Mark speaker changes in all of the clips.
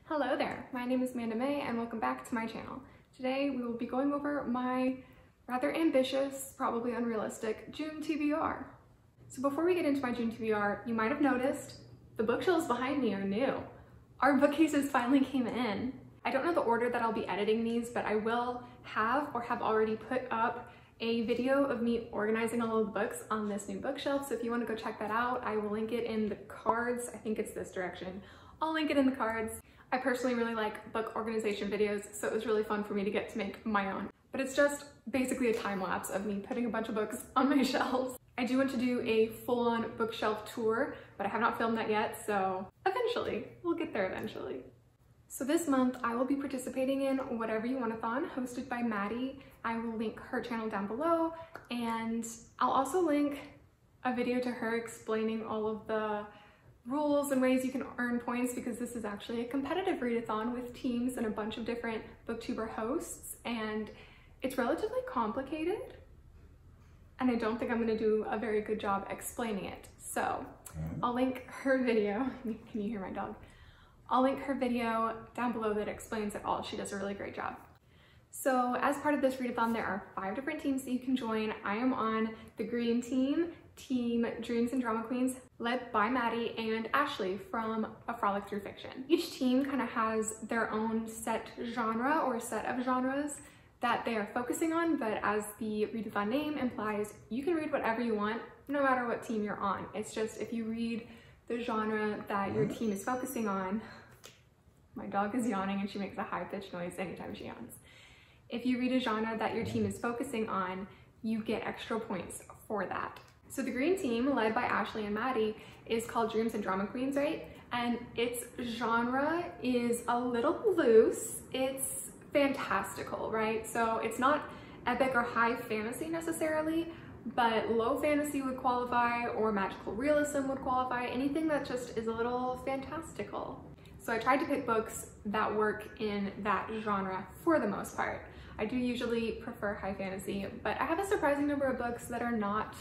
Speaker 1: Hello there, my name is Amanda May and welcome back to my channel. Today we will be going over my rather ambitious, probably unrealistic, June TBR. So before we get into my June TBR, you might have noticed the bookshelves behind me are new. Our bookcases finally came in. I don't know the order that I'll be editing these, but I will have or have already put up a video of me organizing all of the books on this new bookshelf. So if you want to go check that out, I will link it in the cards. I think it's this direction. I'll link it in the cards. I personally really like book organization videos, so it was really fun for me to get to make my own. But it's just basically a time lapse of me putting a bunch of books on my shelves. I do want to do a full-on bookshelf tour, but I have not filmed that yet, so eventually, we'll get there eventually. So this month, I will be participating in Whatever-You-Want-A-Thon, hosted by Maddie. I will link her channel down below, and I'll also link a video to her explaining all of the rules and ways you can earn points, because this is actually a competitive readathon with teams and a bunch of different booktuber hosts, and it's relatively complicated, and I don't think I'm going to do a very good job explaining it. So I'll link her video. Can you hear my dog? I'll link her video down below that explains it all. She does a really great job. So as part of this readathon, there are 5 different teams that you can join. I am on the green team, Team Dreams and Drama Queens, led by Maddie and Ashley from A Frolic Through Fiction. Each team kind of has their own set genre or set of genres that they are focusing on, but as the readathon name implies, you can read whatever you want, no matter what team you're on. It's just if you read the genre that your team is focusing on. My dog is yawning and she makes a high-pitched noise anytime she yawns. If you read a genre that your team is focusing on, you get extra points for that. So the green team, led by Ashley and Maddie, is called Dreams and Drama Queens, right? And its genre is a little loose. It's fantastical, right? So it's not epic or high fantasy necessarily, but low fantasy would qualify, or magical realism would qualify, anything that just is a little fantastical. So I tried to pick books that work in that genre for the most part. I do usually prefer high fantasy, but I have a surprising number of books that are not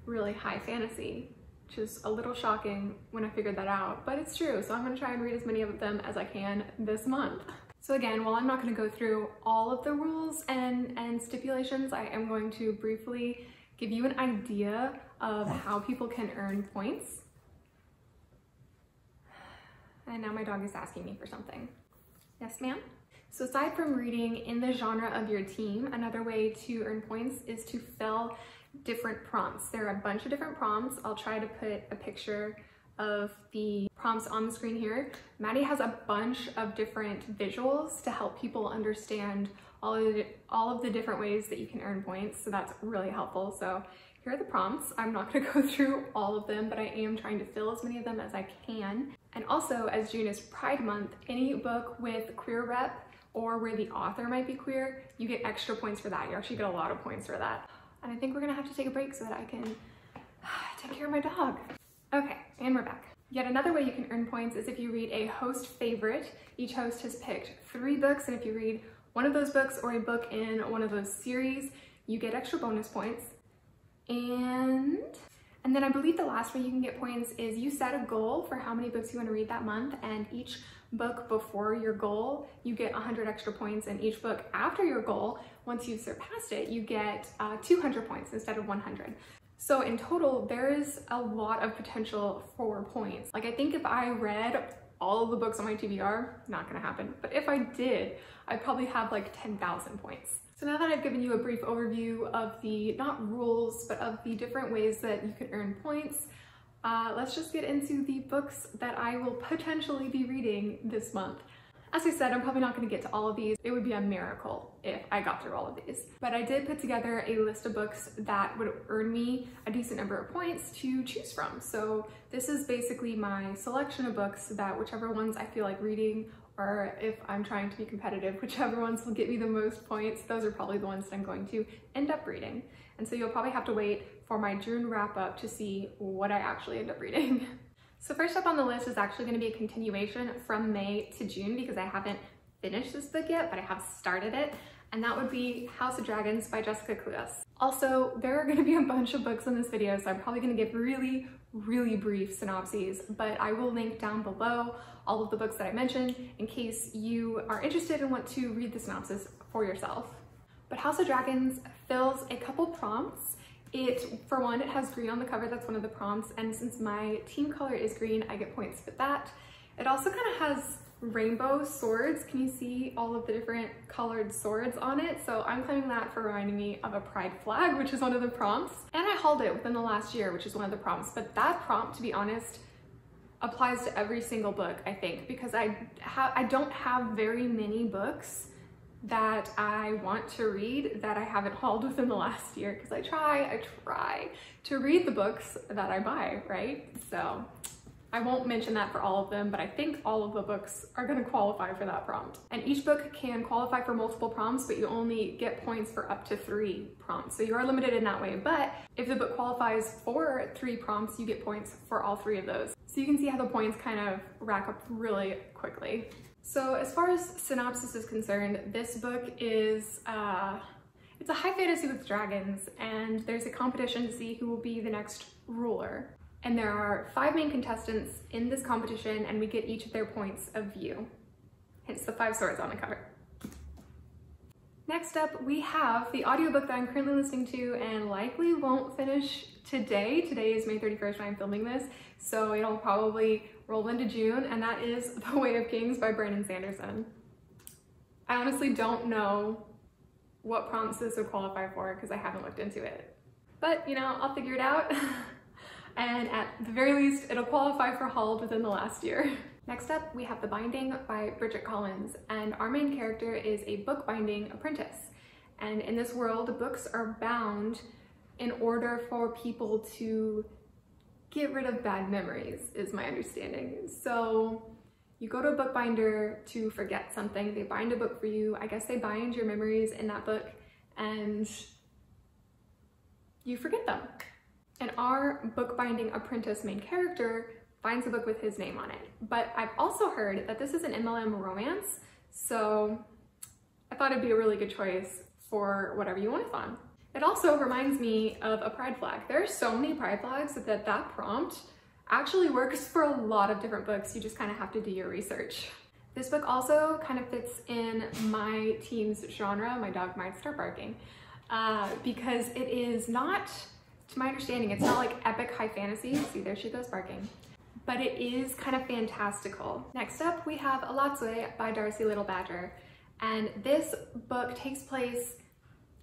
Speaker 1: really high fantasy, which is a little shocking when I figured that out, but it's true. So I'm gonna try and read as many of them as I can this month. So again, while I'm not gonna go through all of the rules and stipulations, I am going to briefly give you an idea of how people can earn points. And now my dog is asking me for something. Yes, ma'am? So aside from reading in the genre of your team, another way to earn points is to fill different prompts. There are a bunch of different prompts. I'll try to put a picture of the prompts on the screen here. Maddie has a bunch of different visuals to help people understand all of the different ways that you can earn points, so that's really helpful. So here are the prompts. I'm not gonna go through all of them, but I am trying to fill as many of them as I can. And also, as June is Pride Month, any book with queer rep or where the author might be queer, you get extra points for that. You actually get a lot of points for that. And I think we're gonna have to take a break so that I can take care of my dog. Okay, and we're back. Yet another way you can earn points is if you read a host favorite. Each host has picked 3 books, and if you read one of those books or a book in one of those series, you get extra bonus points. And then I believe the last way you can get points is you set a goal for how many books you want to read that month, and each book before your goal, you get 100 extra points, and each book after your goal, once you've surpassed it, you get 200 points instead of 100. So in total, there is a lot of potential for points. Like, I think if I read all of the books on my TBR, not gonna happen, but if I did, I'd probably have like 10,000 points. So now that I've given you a brief overview of the, not rules, but of the different ways that you can earn points, let's just get into the books that I will potentially be reading this month. As I said, I'm probably not going to get to all of these. It would be a miracle if I got through all of these. But I did put together a list of books that would earn me a decent number of points to choose from. So this is basically my selection of books that whichever ones I feel like reading, or if I'm trying to be competitive, whichever ones will get me the most points, those are probably the ones that I'm going to end up reading. And so you'll probably have to wait for my June wrap up to see what I actually end up reading. So first up on the list is actually going to be a continuation from May to June, because I haven't finished this book yet, but I have started it, and that would be House of Dragons by Jessica Cluas. Also, there are going to be a bunch of books in this video, so I'm probably going to give really, really brief synopses, but I will link down below all of the books that I mentioned in case you are interested and want to read the synopsis for yourself. But House of Dragons fills a couple prompts. For one, it has green on the cover, that's one of the prompts, and since my team color is green, I get points for that. It also kind of has rainbow swords. Can you see all of the different colored swords on it? So I'm claiming that for reminding me of a pride flag, which is one of the prompts. And I hauled it within the last year, which is one of the prompts. But that prompt, to be honest, applies to every single book, I think, because I don't have very many books that I want to read that I haven't hauled within the last year, because I try to read the books that I buy, right? So I won't mention that for all of them, but I think all of the books are going to qualify for that prompt. And each book can qualify for multiple prompts, but you only get points for up to 3 prompts. So you are limited in that way, but if the book qualifies for 3 prompts, you get points for all 3 of those. So you can see how the points kind of rack up really quickly. So as far as synopsis is concerned, this book is, it's a high fantasy with dragons, and there's a competition to see who will be the next ruler. And there are 5 main contestants in this competition, and we get each of their points of view. Hence the 5 swords on the cover. Next up, we have the audiobook that I'm currently listening to and likely won't finish today. Today is May 31st when I'm filming this, so it'll probably roll into June, and that is The Way of Kings by Brandon Sanderson. I honestly don't know what prompts this would qualify for because I haven't looked into it. But, you know, I'll figure it out. And at the very least, it'll qualify for hauled within the last year. Next up, we have The Binding by Bridget Collins, and our main character is a bookbinding apprentice. And in this world, books are bound in order for people to get rid of bad memories, is my understanding. So you go to a bookbinder to forget something, they bind a book for you, I guess they bind your memories in that book, and you forget them. And our bookbinding apprentice main character finds a book with his name on it. But I've also heard that this is an MLM romance, so I thought it'd be a really good choice for Whatever-You-Want-A-Thon. It also reminds me of a pride flag. There are so many pride flags that prompt actually works for a lot of different books. You just kind of have to do your research. This book also kind of fits in my team's genre. My dog might start barking because it is not, to my understanding, it's not like epic high fantasy. See, there she goes barking. But it is kind of fantastical. Next up, we have Alatsue by Darcy Little Badger. And this book takes place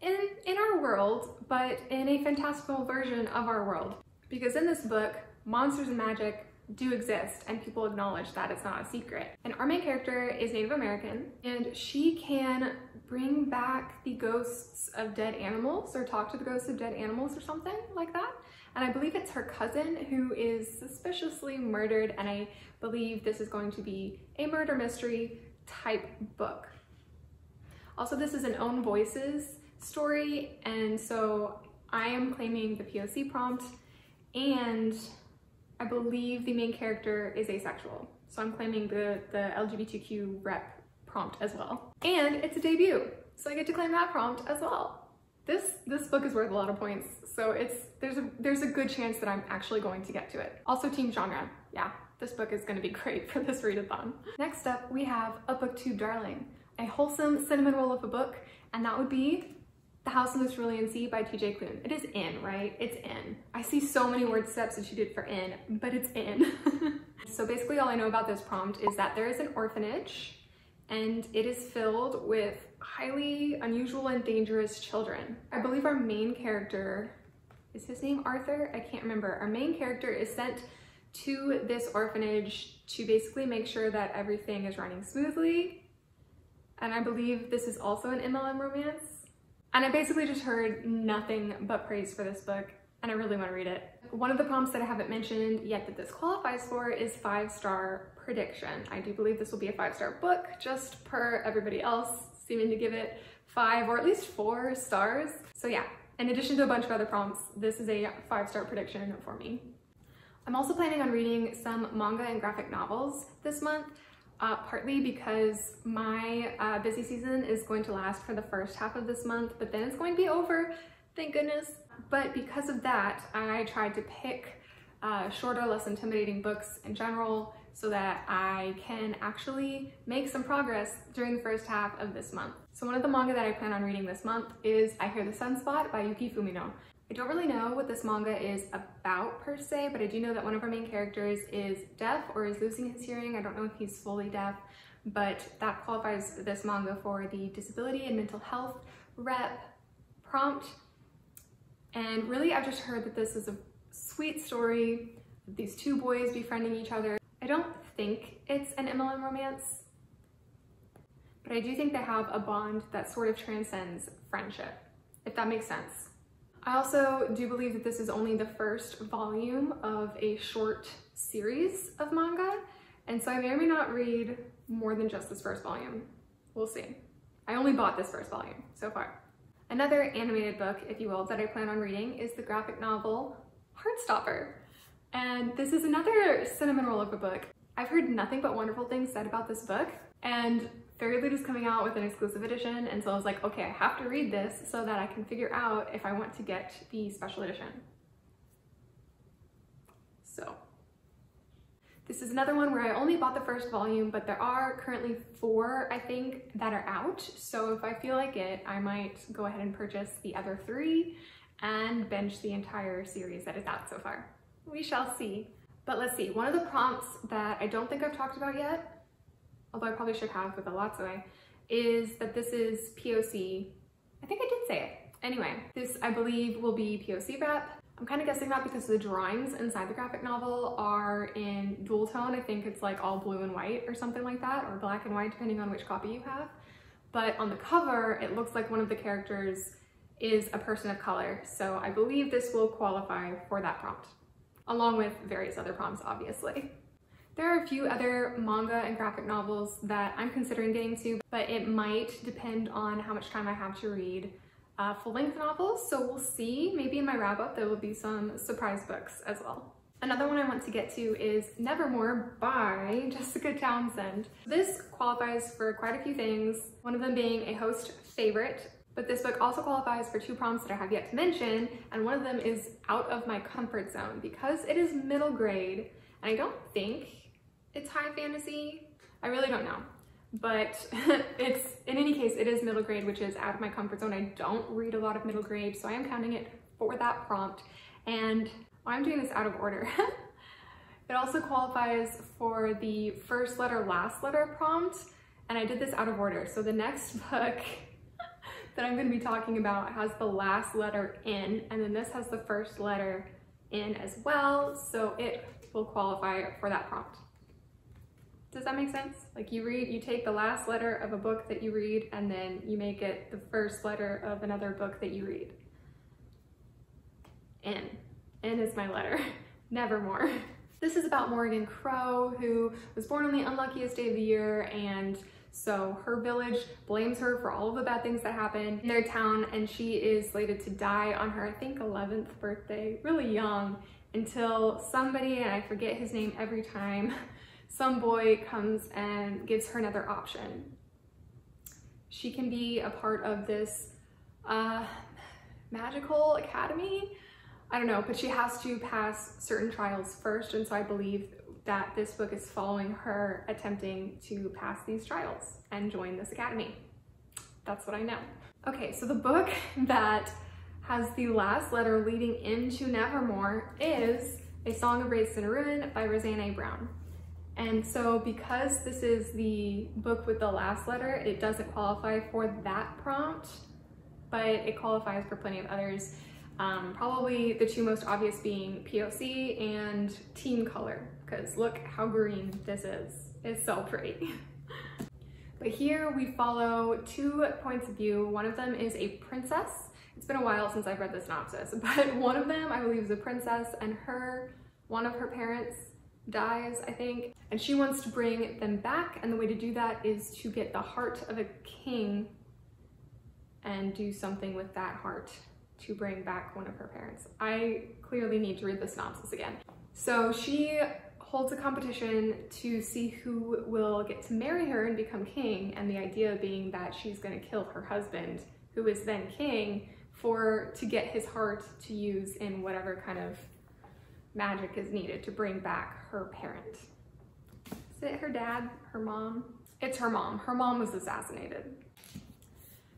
Speaker 1: in our world, but in a fantastical version of our world. Because in this book, monsters and magic do exist, and people acknowledge that it's not a secret. And our main character is Native American, and she can bring back the ghosts of dead animals, or talk to the ghosts of dead animals or something like that. And I believe it's her cousin who is suspiciously murdered, and I believe this is going to be a murder mystery type book. Also, this is an own voices story, and so I am claiming the POC prompt, and I believe the main character is asexual. So I'm claiming the LGBTQ rep prompt as well. And it's a debut, so I get to claim that prompt as well. This book is worth a lot of points, so there's a good chance that I'm actually going to get to it. Also team genre, yeah, this book is gonna be great for this readathon. Next up, we have A Booktube Darling, a wholesome cinnamon roll of a book, and that would be The House in the Cerulean Sea by TJ Klune. It is in, right? It's in. I see so many word substituted for in, but it's in. So basically all I know about this prompt is that there is an orphanage, and it is filled with highly unusual and dangerous children. I believe our main character, is his name Arthur? I can't remember. Our main character is sent to this orphanage to basically make sure that everything is running smoothly. And I believe this is also an MLM romance. And I basically just heard nothing but praise for this book, and I really want to read it. One of the prompts that I haven't mentioned yet that this qualifies for is 5-star prediction. I do believe this will be a 5-star book, just per everybody else seeming to give it 5 or at least 4 stars. So yeah, in addition to a bunch of other prompts, this is a 5-star prediction for me. I'm also planning on reading some manga and graphic novels this month. Partly because my busy season is going to last for the first half of this month, but then it's going to be over, thank goodness. But because of that, I tried to pick shorter, less intimidating books in general so that I can actually make some progress during the first half of this month. So one of the manga that I plan on reading this month is I Hear the Sunspot by Yuki Fumino. I don't really know what this manga is about per se, but I do know that one of our main characters is deaf or is losing his hearing. I don't know if he's fully deaf, but that qualifies this manga for the disability and mental health rep prompt. And really, I've just heard that this is a sweet story, these two boys befriending each other. I don't think it's an MLM romance, but I do think they have a bond that sort of transcends friendship, if that makes sense. I also do believe that this is only the first volume of a short series of manga, and so I may or may not read more than just this first volume. We'll see. I only bought this first volume so far. Another animated book, if you will, that I plan on reading is the graphic novel Heartstopper. And this is another cinnamon roll of a book. I've heard nothing but wonderful things said about this book, and Fairyloot is coming out with an exclusive edition, and so I was like, okay, I have to read this so that I can figure out if I want to get the special edition. So this is another one where I only bought the first volume, but there are currently 4, I think, that are out. So if I feel like it, I might go ahead and purchase the other 3 and binge the entire series that is out so far. We shall see. But let's see, one of the prompts that I don't think I've talked about yet, although I probably should have with a lot way, is that this is POC. I think I did say it. Anyway, this I believe will be POC rep. I'm kind of guessing that because the drawings inside the graphic novel are in dual tone. I think it's like all blue and white or something like that, or black and white depending on which copy you have. But on the cover, it looks like one of the characters is a person of color. So I believe this will qualify for that prompt, along with various other prompts, obviously. There are a few other manga and graphic novels that I'm considering getting to, but it might depend on how much time I have to read full-length novels, so we'll see. Maybe in my wrap-up there will be some surprise books as well. Another one I want to get to is Nevermore by Jessica Townsend. This qualifies for quite a few things, one of them being a host favorite, but this book also qualifies for 2 prompts that I have yet to mention, and one of them is out of my comfort zone because it is middle grade, and I don't think it's high fantasy. I really don't know, but it's, in any case, it is middle grade, which is out of my comfort zone. I don't read a lot of middle grade, so I am counting it for that prompt, and I'm doing this out of order. It also qualifies for the first letter, last letter prompt, and I did this out of order. So the next book that I'm going to be talking about has the last letter in, and then this has the first letter in as well, so it will qualify for that prompt. Does that make sense? Like you take the last letter of a book that you read and then you make it the first letter of another book that you read. N. N is my letter. Nevermore. This is about Morgan Crow, who was born on the unluckiest day of the year, and so her village blames her for all of the bad things that happen in their town, and she is slated to die on her, I think, 11th birthday, really young, until somebody, and I forget his name every time, some boy comes and gives her another option. She can be a part of this magical academy. I don't know, but she has to pass certain trials first, and so I believe that this book is following her attempting to pass these trials and join this academy. That's what I know. Okay, so the book that has the last letter leading into Nevermore is A Song of Wraiths and Ruin by Roseanne A. Brown. And so because this is the book with the last letter, it doesn't qualify for that prompt, but it qualifies for plenty of others. Probably the 2 most obvious being POC and Team Color, because look how green this is. It's so pretty. But here we follow 2 points of view. One of them is a princess. It's been a while since I've read the synopsis, but one of them I believe is a princess, and one of her parents dies, I think, and she wants to bring them back, and the way to do that is to get the heart of a king and do something with that heart to bring back one of her parents. I clearly need to read the synopsis again. So she holds a competition to see who will get to marry her and become king, and the idea being that she's going to kill her husband, who is then king, to get his heart to use in whatever kind of magic is needed to bring back her parent. Is it her dad? Her mom? It's her mom. Her mom was assassinated.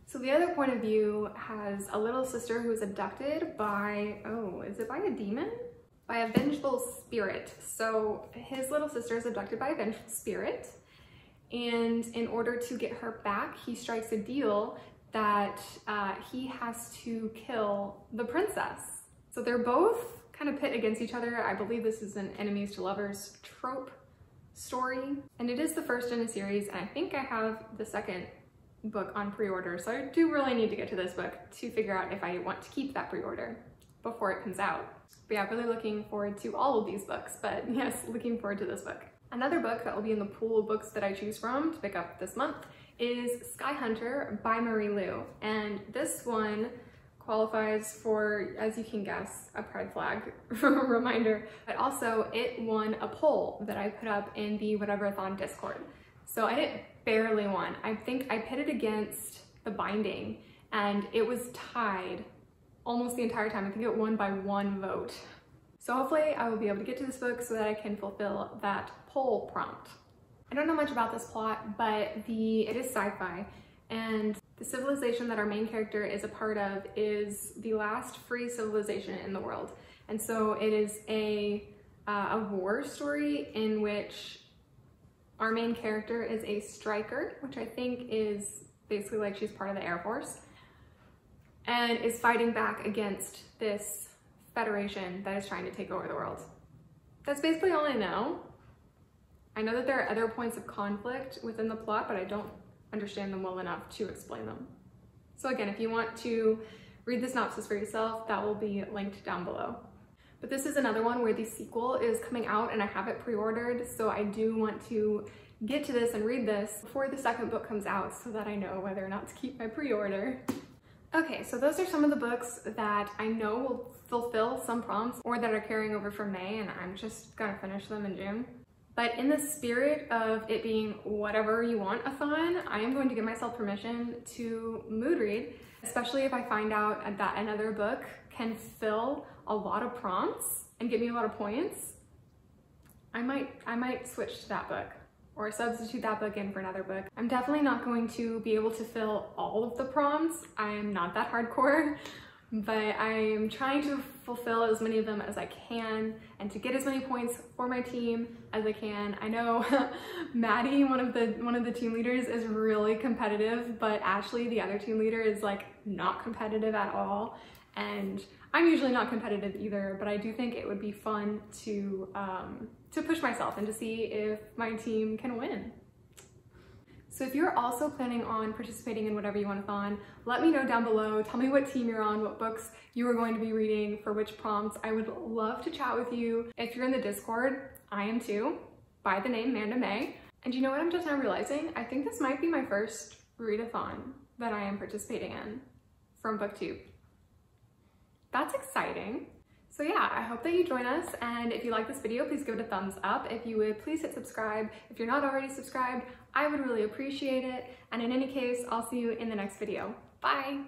Speaker 1: So the other point of view has a little sister who was abducted by, oh, is it by a demon? By a vengeful spirit. So his little sister is abducted by a vengeful spirit, and in order to get her back, he strikes a deal that he has to kill the princess. So they're both kind of pit against each other. I believe this is an enemies to lovers trope story, and it is the first in a series, and I think I have the second book on pre-order, so I do really need to get to this book to figure out if I want to keep that pre-order before it comes out. But yeah, really looking forward to all of these books, but yes, looking forward to this book. Another book that will be in the pool of books that I choose from to pick up this month is Sky Hunter by Marie Lu, and this one qualifies for, as you can guess, a pride flag reminder, but also it won a poll that I put up in the Whatever-a-thon Discord. So it barely won. I think I pitted against The Binding and it was tied almost the entire time. I think it won by 1 vote. So hopefully I will be able to get to this book so that I can fulfill that poll prompt. I don't know much about this plot, but it is sci-fi, and the civilization that our main character is a part of is the last free civilization in the world. And so it is a war story in which our main character is a striker, which I think is basically like she's part of the Air Force, and is fighting back against this federation that is trying to take over the world. That's basically all I know. I know that there are other points of conflict within the plot, but I don't understand them well enough to explain them. So again, if you want to read the synopsis for yourself, that will be linked down below. But this is another one where the sequel is coming out and I have it pre-ordered, so I do want to get to this and read this before the second book comes out so that I know whether or not to keep my pre-order. Okay, so those are some of the books that I know will fulfill some prompts or that are carrying over from May, and I'm just gonna finish them in June. But in the spirit of it being Whatever-You-Want-A-Thon, I am going to give myself permission to mood read, especially if I find out that another book can fill a lot of prompts and give me a lot of points. I might switch to that book or substitute that book in for another book. I'm definitely not going to be able to fill all of the prompts. I'm not that hardcore, but I am trying to fulfill as many of them as I can and to get as many points for my team as I can. I know Maddie, one of the team leaders, is really competitive, but Ashley, the other team leader, is like not competitive at all. And I'm usually not competitive either, but I do think it would be fun to push myself and to see if my team can win. So if you're also planning on participating in Whatever-You-Want-A-Thon, let me know down below. Tell me what team you're on, what books you are going to be reading, for which prompts. I would love to chat with you. If you're in the Discord, I am too, by the name Manda May. And you know what I'm just now realizing? I think this might be my first Readathon that I am participating in from BookTube. That's exciting. So yeah, I hope that you join us, and if you like this video, please give it a thumbs up. If you would, please hit subscribe. If you're not already subscribed, I would really appreciate it. And in any case, I'll see you in the next video. Bye!